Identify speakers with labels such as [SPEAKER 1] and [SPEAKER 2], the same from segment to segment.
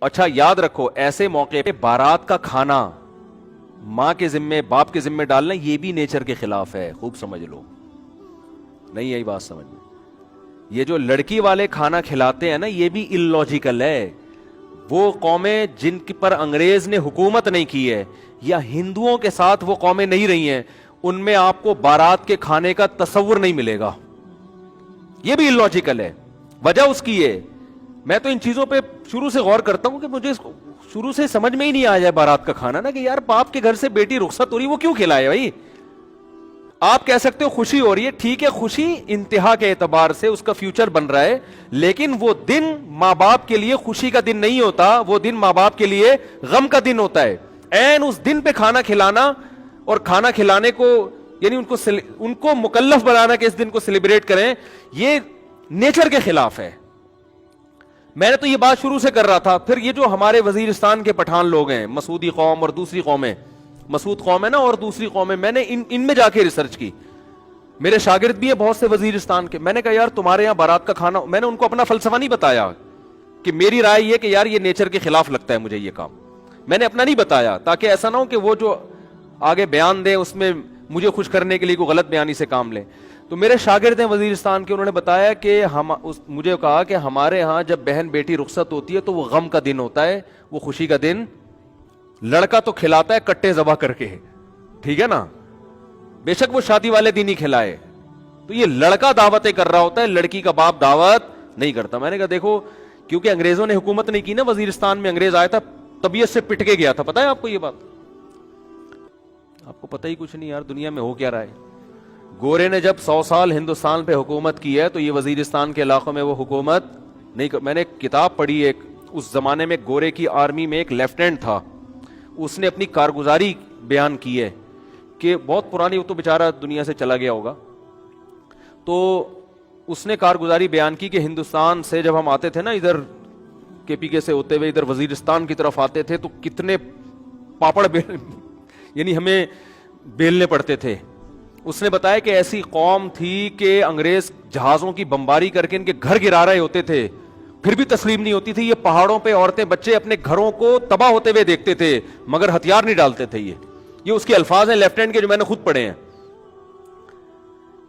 [SPEAKER 1] اچھا یاد رکھو ایسے موقع پہ بارات کا کھانا ماں کے ذمے باپ کے ذمے ڈالنا یہ بھی نیچر کے خلاف ہے. خوب سمجھ لو, نہیں یہی بات سمجھ لو. یہ جو لڑکی والے کھانا کھلاتے ہیں نا یہ بھی اللاجیکل ہے. وہ قومیں جن پر انگریز نے حکومت نہیں کی ہے یا ہندوؤں کے ساتھ وہ قومیں نہیں رہی ہیں ان میں آپ کو بارات کے کھانے کا تصور نہیں ملے گا. یہ بھی اللاجیکل ہے. وجہ اس کی ہے, میں تو ان چیزوں پہ شروع سے غور کرتا ہوں کہ مجھے شروع سے سمجھ میں ہی نہیں آ جائے بارات کا کھانا نا کہ یار باپ کے گھر سے بیٹی رخصت ہو رہی وہ کیوں کھلائے بھائی. آپ کہہ سکتے ہو خوشی ہو رہی ہے, ٹھیک ہے خوشی انتہا کے اعتبار سے اس کا فیوچر بن رہا ہے, لیکن وہ دن ماں باپ کے لیے خوشی کا دن نہیں ہوتا, وہ دن ماں باپ کے لیے غم کا دن ہوتا ہے. این اس دن پہ کھانا کھلانا اور کھانا کھلانے کو یعنی ان کو مکلف بنانا کہ اس دن کو سیلیبریٹ کریں, یہ نیچر کے خلاف ہے. میں نے تو یہ بات شروع سے کر رہا تھا. پھر یہ جو ہمارے وزیرستان کے پٹھان لوگ ہیں, مسعودی قوم اور دوسری قومیں, مسعود قوم ہے نا اور دوسری قومیں, میں نے ان میں جا کے ریسرچ کی. میرے شاگرد بھی ہیں بہت سے وزیرستان کے. میں نے کہا یار تمہارے یہاں بارات کا کھانا, میں نے ان کو اپنا فلسفہ نہیں بتایا کہ میری رائے یہ کہ یار یہ نیچر کے خلاف لگتا ہے مجھے یہ کام, میں نے اپنا نہیں بتایا تاکہ ایسا نہ ہو کہ وہ جو آگے بیان دیں اس میں مجھے خوش کرنے کے لیے کوئی غلط بیانی سے کام لیں. تو میرے شاگرد ہیں وزیرستان کے, انہوں نے بتایا کہ مجھے کہا کہ ہمارے ہاں جب بہن بیٹی رخصت ہوتی ہے تو وہ غم کا دن ہوتا ہے, وہ خوشی کا دن. لڑکا تو کھلاتا ہے کٹے ذبح کر کے, ٹھیک ہے نا, بے شک وہ شادی والے دن ہی کھلائے, تو یہ لڑکا دعوتیں کر رہا ہوتا ہے, لڑکی کا باپ دعوت نہیں کرتا. میں نے کہا دیکھو کیونکہ انگریزوں نے حکومت نہیں کی نا وزیرستان میں, انگریز آیا تھا طبیعت سے پٹ کے گیا تھا. پتا ہے آپ کو یہ بات؟ آپ کو پتہ ہی کچھ نہیں یار دنیا میں ہو کیا رہا ہے. گورے نے جب 100 سال ہندوستان پہ حکومت کی ہے تو یہ وزیرستان کے علاقوں میں وہ حکومت نہیں میں نے ایک کتاب پڑھی, ایک اس زمانے میں گورے کی آرمی میں ایک لیفٹیننٹ تھا, اس نے اپنی کارگزاری بیان کی ہے کہ بہت پرانی, وہ تو بیچارہ دنیا سے چلا گیا ہوگا, تو اس نے کارگزاری بیان کی کہ ہندوستان سے جب ہم آتے تھے نا ادھر کے پی کے سے ہوتے ہوئے ادھر وزیرستان کی طرف آتے تھے تو کتنے پاپڑ یعنی ہمیں بیلنے پڑتے تھے. اس نے بتایا کہ ایسی قوم تھی کہ انگریز جہازوں کی بمباری کر کے ان کے گھر گرا رہے ہوتے تھے پھر بھی تسلیم نہیں ہوتی تھی. یہ پہاڑوں پہ عورتیں بچے اپنے گھروں کو تباہ ہوتے ہوئے دیکھتے تھے مگر ہتھیار نہیں ڈالتے تھے. یہ اس کے الفاظ ہیں لیفٹیننٹ کے جو میں نے خود پڑھے ہیں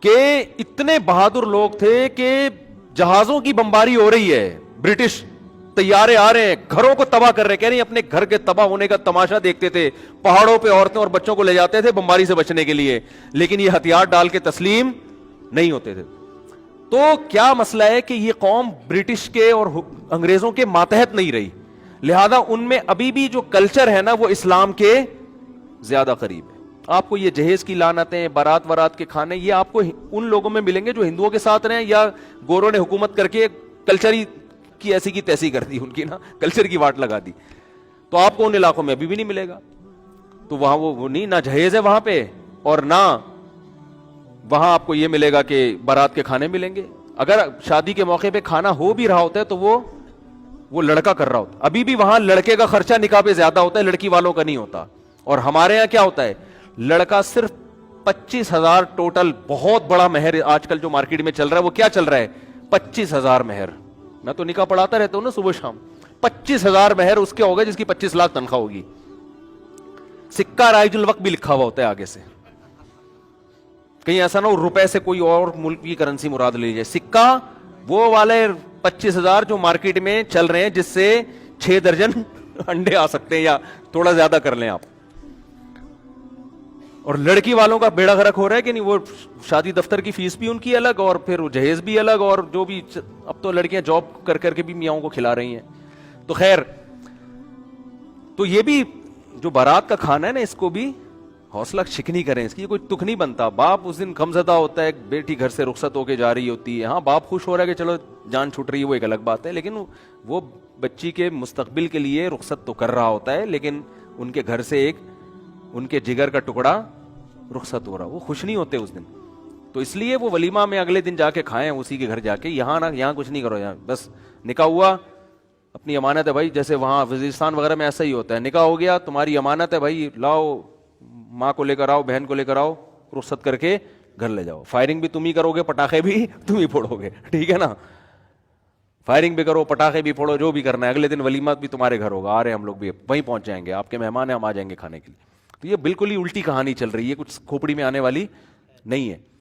[SPEAKER 1] کہ اتنے بہادر لوگ تھے کہ جہازوں کی بمباری ہو رہی ہے, برٹش طیارے آ رہے ہیں, گھروں کو تباہ کر رہے ہیں, کہہ رہے ہیں اپنے گھر کے تباہ ہونے کا تماشا دیکھتے تھے, پہاڑوں پہ عورتیں اور بچوں کو لے جاتے تھے بمباری سے بچنے کے لیے, لیکن یہ ہتھیار ڈال کے تسلیم نہیں ہوتے تھے. تو کیا مسئلہ ہے کہ یہ قوم برٹش کے اور انگریزوں کے ماتحت نہیں رہی, لہذا ان میں ابھی بھی جو کلچر ہے نا وہ اسلام کے زیادہ قریب ہے. آپ کو یہ جہیز کی لعنتیں, بارات وارات کے کھانے, یہ آپ کو ان لوگوں میں ملیں گے جو ہندوؤں کے ساتھ رہے یا گوروں نے حکومت کر کے کلچر ہی کی ایسی کی تیسی کر دی, ان کی نا کلچر کی واٹ لگا دی, تو آپ کو ان علاقوں میں ابھی بھی نہیں ملے گا. تو وہاں وہ نہیں, نہ جہیز ہے وہاں پہ اور نہ وہاں آپ کو یہ ملے گا کہ بارات کے کھانے ملیں گے. اگر شادی کے موقع پہ کھانا ہو بھی رہا ہوتا ہے تو وہ لڑکا کر رہا ہوتا. ابھی بھی وہاں لڑکے کا خرچہ نکاح پہ زیادہ ہوتا ہے, لڑکی والوں کا نہیں ہوتا. اور ہمارے یہاں کیا ہوتا ہے, لڑکا صرف 25,000 ٹوٹل, بہت بڑا مہر آج کل جو مارکیٹ میں چل رہا ہے وہ کیا چل رہا ہے, 25,000 مہر. میں تو نکاح پڑھاتا رہتا ہوں نا صبح شام, 25,000 مہر اس کے ہوگا جس کی 25 لاکھ تنخواہ ہوگی. سکہ رائج الوقت بھی لکھا ہوا ہوتا ہے آگے سے, کہیں ایسا نہ ہو روپے سے کوئی اور ملک کی کرنسی مراد لے لیجیے. سکہ وہ والے 25,000 جو مارکیٹ میں چل رہے ہیں جس سے 6 درجن انڈے آ سکتے ہیں یا تھوڑا زیادہ کر لیں آپ. اور لڑکی والوں کا بیڑا غرق ہو رہا ہے کہ نہیں, وہ شادی دفتر کی فیس بھی ان کی الگ اور پھر جہیز بھی الگ, اور جو بھی اب تو لڑکیاں جاب کر کر کے بھی میاؤں کو کھلا رہی ہیں. تو خیر, تو یہ بھی جو بارات کا کھانا ہے نا اس کو بھی حوصلہ شکنی کریں, اس کی کوئی تک نہیں بنتا. باپ اس دن غمزدہ ہوتا ہے, بیٹی گھر سے رخصت ہو کے جا رہی ہوتی ہے, ہاں باپ خوش ہو رہا ہے کہ چلو جان چھوٹ رہی ہے, وہ ایک الگ بات ہے, لیکن وہ بچی کے مستقبل کے لیے رخصت تو کر رہا ہوتا ہے, لیکن ان کے گھر سے ایک ان کے جگر کا ٹکڑا رخصت ہو رہا, وہ خوش نہیں ہوتے اس دن. تو اس لیے وہ ولیمہ میں اگلے دن جا کے کھائیں اسی کے گھر جا کے, یہاں کچھ نہیں کرو, یہاں بس نکاح ہوا اپنی امانت ہے بھائی, جیسے وہاں وزیرستان وغیرہ میں ایسا ہی ہوتا ہے, نکاح ہو گیا تمہاری امانت ہے بھائی, لاؤ ماں کو لے کر آؤ, بہن کو لے کر آؤ, رخصت کر کے گھر لے جاؤ. فائرنگ بھی تم ہی کرو گے, پٹاخے بھی تم ہی پھوڑو گے, ٹھیک ہے نا. فائرنگ بھی کرو, پٹاخے بھی پھوڑو, جو بھی کرنا ہے, اگلے دن ولیمہ بھی تمہارے گھر ہوگا, آ رہے ہیں ہم لوگ بھی وہیں پہنچ جائیں گے, آپ کے مہمان ہیں, ہم آ جائیں گے کھانے کے لیے. تو یہ بالکل ہی الٹی کہانی چل رہی ہے, کچھ کھوپڑی میں آنے والی نہیں ہے.